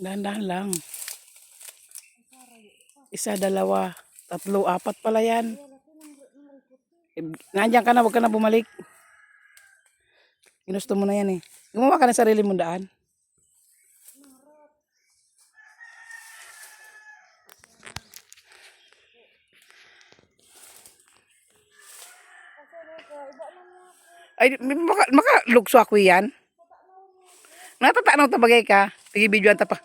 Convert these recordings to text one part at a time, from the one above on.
Dahan-dahan lang. Isa, dalawa, tatlo, apat pala yan. Nandiyan ka na, huwag ka na bumalik. Ginusto mo na yan eh. Gumawa ka ng sarili mong daan. Ay, maka-lukso ako yan. Natatanaw ta bagay ka. Pigi-videoan ta pa.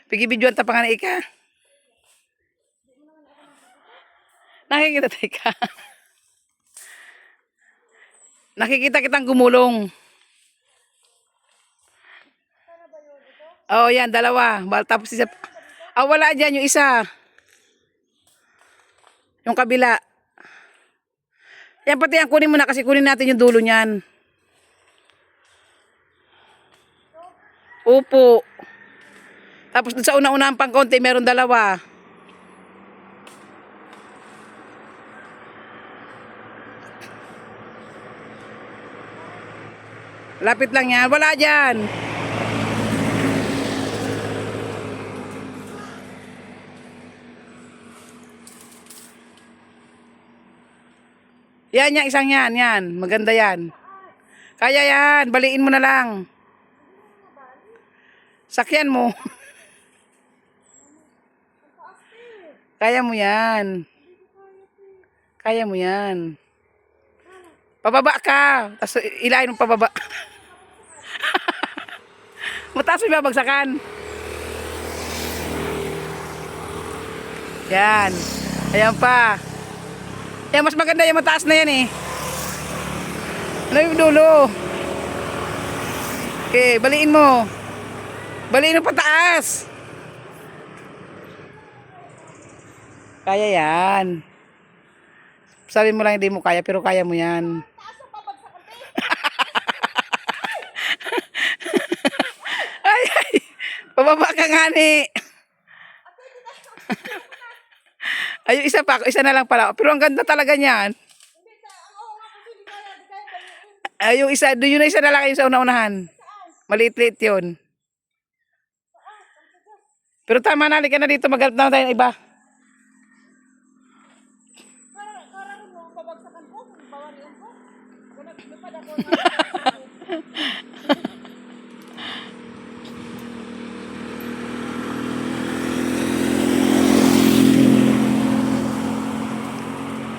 Pigi-videoan ta pa nga na ika. Nakikita tayo ka. Nakikita kitang gumulong. Oh, yan, dalawa. Tapos isa. Ah, wala dyan yung isa. Yung kabila. Yan pati yan, kunin mo na kasi kunin natin yung dulo niyan. Upo. Tapos dun sa una-unahan pang konti, meron dalawa. Lapit lang yan. Wala dyan. Yan, isang yan. Yan. Maganda yan. Kaya yan. Baliin mo na lang. Sakyan mo. Kaya mo yan. Kaya mo yan. Pababa ka. Tapos ilahin mo pababa. Mataas mo babagsakan. Yan. Ayan pa. Yan, mas maganda yung mataas na yan eh. Ano yung dulo? Okay, baliin mo. Baliin mo pataas. Kaya yan. Sabi mo lang hindi mo kaya, pero kaya mo yan. Ay, ay. Pababa ka nga ni. Ay, yung isa pa. Isa na lang pala. Pero ang ganda talaga niyan. Ay, yung isa. Yun na isa na lang yung sa una-unahan. Maliit-liit yun. Pero tama na. Halika na dito. Maghanap na tayo ng iba.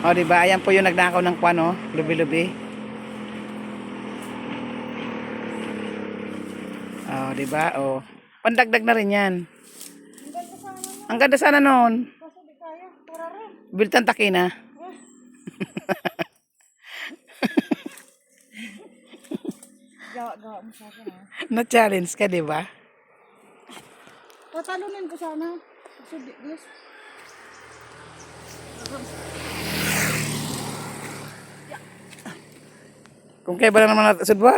O, diba? Ayan po yung nagnakaw ng kwan, oh. Lubi-lubi. O, diba? O. Pandagdag na rin yan. Ang ganda sana noon. Biltan takina. Gawa mo sa akin, ha? Na-challenge ka, diba? Tatalunin ko sana. Kasi biglas. Kung kaya ba na naman natin sudwa.